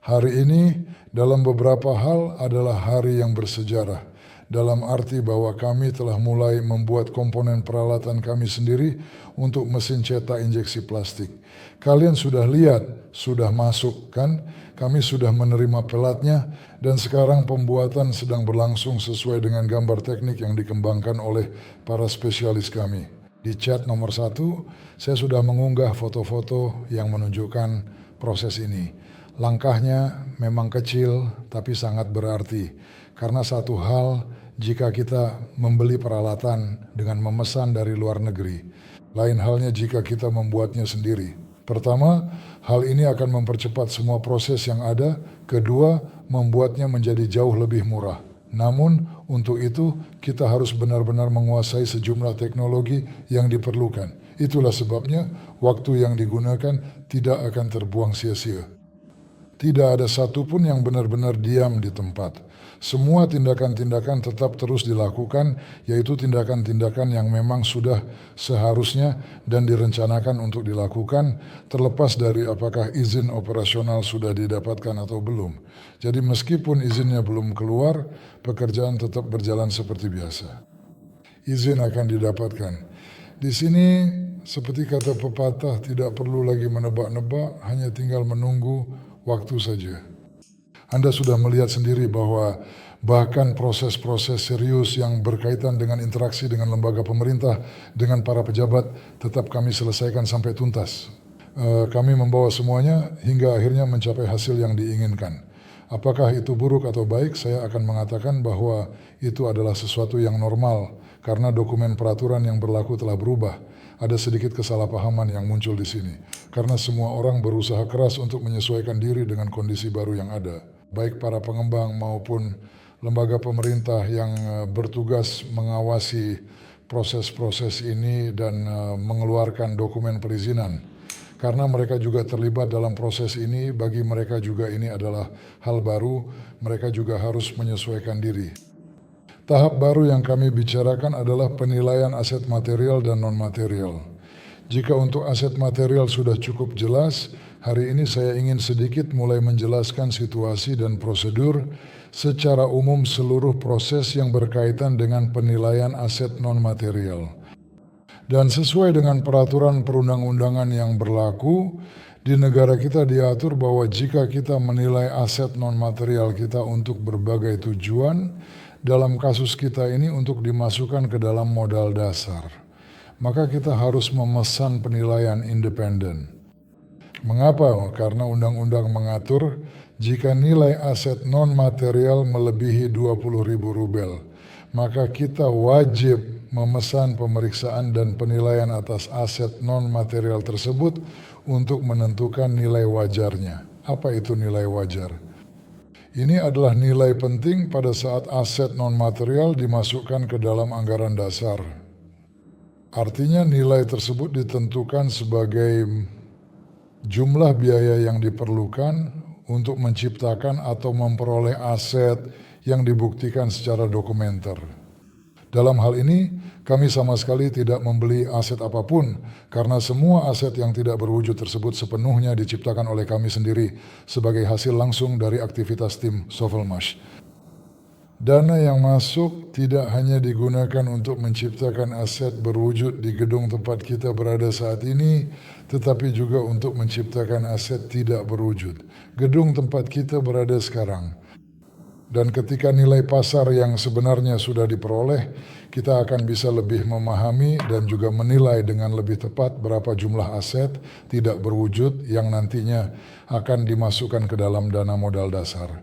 Hari ini dalam beberapa hal adalah hari yang bersejarah, dalam arti bahwa kami telah mulai membuat komponen peralatan kami sendiri untuk mesin cetak injeksi plastik. Kalian sudah lihat, sudah masuk kan? Kami sudah menerima pelatnya dan sekarang pembuatan sedang berlangsung sesuai dengan gambar teknik yang dikembangkan oleh para spesialis kami. Di chat nomor 1, saya sudah mengunggah foto-foto yang menunjukkan proses ini. Langkahnya memang kecil tapi sangat berarti, karena satu hal jika kita membeli peralatan dengan memesan dari luar negeri, lain halnya jika kita membuatnya sendiri. Pertama, hal ini akan mempercepat semua proses yang ada. Kedua, membuatnya menjadi jauh lebih murah. Namun, untuk itu kita harus benar-benar menguasai sejumlah teknologi yang diperlukan. Itulah sebabnya waktu yang digunakan tidak akan terbuang sia-sia. Tidak ada satupun yang benar-benar diam di tempat. Semua tindakan-tindakan tetap terus dilakukan, yaitu tindakan-tindakan yang memang sudah seharusnya dan direncanakan untuk dilakukan, terlepas dari apakah izin operasional sudah didapatkan atau belum. Jadi meskipun izinnya belum keluar, pekerjaan tetap berjalan seperti biasa. Izin akan didapatkan. Di sini seperti kata pepatah, tidak perlu lagi menebak-nebak, hanya tinggal menunggu waktu saja. Anda sudah melihat sendiri bahwa bahkan proses-proses serius yang berkaitan dengan interaksi dengan lembaga pemerintah, dengan para pejabat, tetap kami selesaikan sampai tuntas. Kami membawa semuanya hingga akhirnya mencapai hasil yang diinginkan. Apakah itu buruk atau baik? Saya akan mengatakan bahwa itu adalah sesuatu yang normal, karena dokumen peraturan yang berlaku telah berubah. Ada sedikit kesalahpahaman yang muncul di sini, karena semua orang berusaha keras untuk menyesuaikan diri dengan kondisi baru yang ada. Baik para pengembang maupun lembaga pemerintah yang bertugas mengawasi proses-proses ini dan mengeluarkan dokumen perizinan. Karena mereka juga terlibat dalam proses ini, bagi mereka juga ini adalah hal baru, mereka juga harus menyesuaikan diri. Tahap baru yang kami bicarakan adalah penilaian aset material dan non-material. Jika untuk aset material sudah cukup jelas, hari ini saya ingin sedikit mulai menjelaskan situasi dan prosedur secara umum seluruh proses yang berkaitan dengan penilaian aset non-material. Dan sesuai dengan peraturan perundang-undangan yang berlaku, di negara kita diatur bahwa jika kita menilai aset non-material kita untuk berbagai tujuan, dalam kasus kita ini untuk dimasukkan ke dalam modal dasar, maka kita harus memesan penilaian independen. Mengapa? Karena undang-undang mengatur jika nilai aset non-material melebihi 20.000 rubel, maka kita wajib memesan pemeriksaan dan penilaian atas aset non-material tersebut untuk menentukan nilai wajarnya. Apa itu nilai wajar? Ini adalah nilai penting pada saat aset non-material dimasukkan ke dalam anggaran dasar. Artinya nilai tersebut ditentukan sebagai jumlah biaya yang diperlukan untuk menciptakan atau memperoleh aset yang dibuktikan secara dokumenter. Dalam hal ini, kami sama sekali tidak membeli aset apapun, karena semua aset yang tidak berwujud tersebut sepenuhnya diciptakan oleh kami sendiri sebagai hasil langsung dari aktivitas tim Sovelmash. Dana yang masuk tidak hanya digunakan untuk menciptakan aset berwujud di gedung tempat kita berada saat ini, tetapi juga untuk menciptakan aset tidak berwujud, gedung tempat kita berada sekarang. Dan ketika nilai pasar yang sebenarnya sudah diperoleh, kita akan bisa lebih memahami dan juga menilai dengan lebih tepat berapa jumlah aset tidak berwujud yang nantinya akan dimasukkan ke dalam dana modal dasar.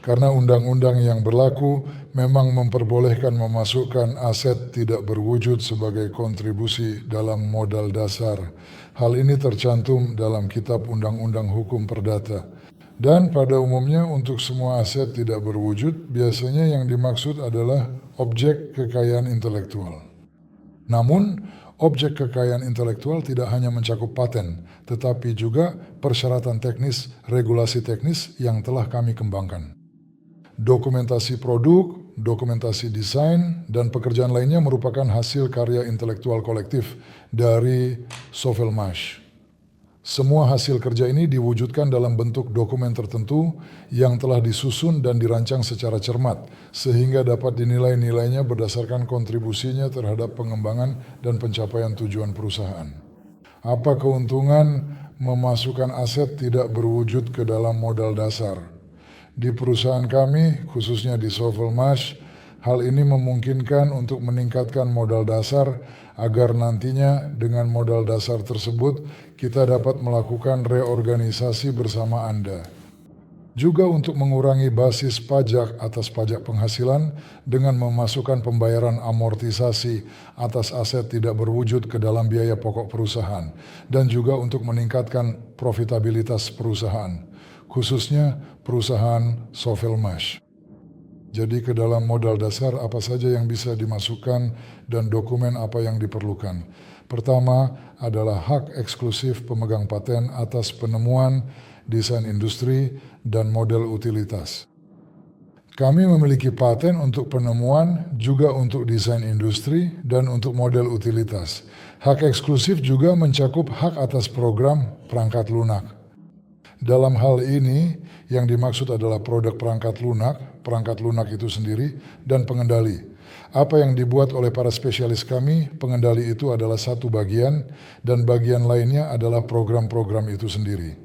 Karena undang-undang yang berlaku memang memperbolehkan memasukkan aset tidak berwujud sebagai kontribusi dalam modal dasar. Hal ini tercantum dalam Kitab Undang-Undang Hukum Perdata. Dan pada umumnya untuk semua aset tidak berwujud, biasanya yang dimaksud adalah objek kekayaan intelektual. Namun, objek kekayaan intelektual tidak hanya mencakup paten, tetapi juga persyaratan teknis, regulasi teknis yang telah kami kembangkan. Dokumentasi produk, dokumentasi desain, dan pekerjaan lainnya merupakan hasil karya intelektual kolektif dari Sovelmash. Semua hasil kerja ini diwujudkan dalam bentuk dokumen tertentu yang telah disusun dan dirancang secara cermat, sehingga dapat dinilai nilainya berdasarkan kontribusinya terhadap pengembangan dan pencapaian tujuan perusahaan. Apa keuntungan memasukkan aset tidak berwujud ke dalam modal dasar? Di perusahaan kami, khususnya di Sovelmash, hal ini memungkinkan untuk meningkatkan modal dasar agar nantinya dengan modal dasar tersebut kita dapat melakukan reorganisasi bersama Anda. Juga untuk mengurangi basis pajak atas pajak penghasilan dengan memasukkan pembayaran amortisasi atas aset tidak berwujud ke dalam biaya pokok perusahaan dan juga untuk meningkatkan profitabilitas perusahaan, khususnya perusahaan Sovelmash. Jadi ke dalam modal dasar apa saja yang bisa dimasukkan dan dokumen apa yang diperlukan. Pertama adalah hak eksklusif pemegang paten atas penemuan, desain industri, dan model utilitas. Kami memiliki paten untuk penemuan, juga untuk desain industri, dan untuk model utilitas. Hak eksklusif juga mencakup hak atas program perangkat lunak. Dalam hal ini, yang dimaksud adalah produk perangkat lunak itu sendiri, dan pengendali. Apa yang dibuat oleh para spesialis kami, pengendali itu adalah satu bagian, dan bagian lainnya adalah program-program itu sendiri.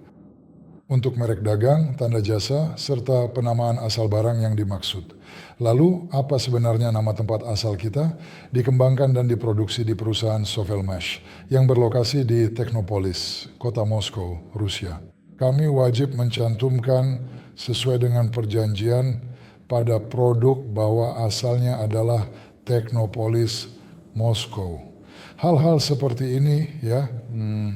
Untuk merek dagang, tanda jasa, serta penamaan asal barang yang dimaksud. Lalu, apa sebenarnya nama tempat asal kita? Dikembangkan dan diproduksi di perusahaan Sovelmash, yang berlokasi di Technopolis, kota Moskow, Rusia. Kami wajib mencantumkan sesuai dengan perjanjian pada produk bahwa asalnya adalah Technopolis, Moskow. Hal-hal seperti ini ya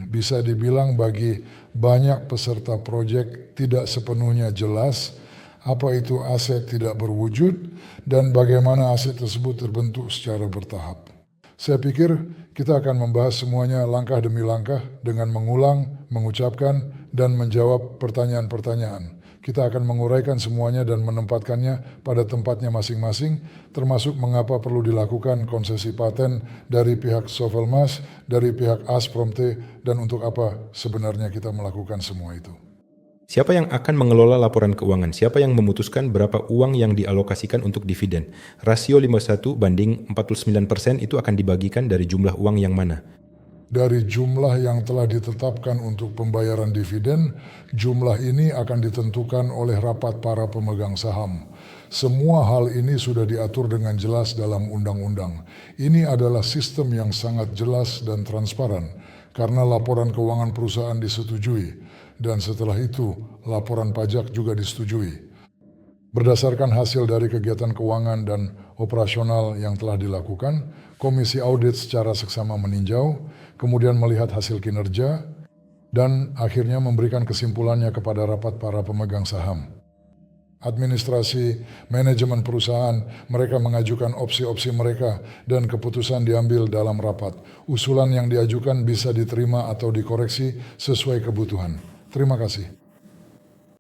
bisa dibilang bagi banyak peserta proyek tidak sepenuhnya jelas apa itu aset tidak berwujud dan bagaimana aset tersebut terbentuk secara bertahap. Saya pikir kita akan membahas semuanya langkah demi langkah dengan mengulang, mengucapkan, dan menjawab pertanyaan-pertanyaan. Kita akan menguraikan semuanya dan menempatkannya pada tempatnya masing-masing, termasuk mengapa perlu dilakukan konsesi paten dari pihak Sovelmash, dari pihak Aspromte, dan untuk apa sebenarnya kita melakukan semua itu. Siapa yang akan mengelola laporan keuangan? Siapa yang memutuskan berapa uang yang dialokasikan untuk dividen? Rasio 51 banding 49% itu akan dibagikan dari jumlah uang yang mana? Dari jumlah yang telah ditetapkan untuk pembayaran dividen, jumlah ini akan ditentukan oleh rapat para pemegang saham. Semua hal ini sudah diatur dengan jelas dalam undang-undang. Ini adalah sistem yang sangat jelas dan transparan, karena laporan keuangan perusahaan disetujui, dan setelah itu laporan pajak juga disetujui. Berdasarkan hasil dari kegiatan keuangan dan operasional yang telah dilakukan, Komisi Audit secara seksama meninjau, kemudian melihat hasil kinerja, dan akhirnya memberikan kesimpulannya kepada rapat para pemegang saham. Administrasi, manajemen perusahaan, mereka mengajukan opsi-opsi mereka dan keputusan diambil dalam rapat. Usulan yang diajukan bisa diterima atau dikoreksi sesuai kebutuhan. Terima kasih.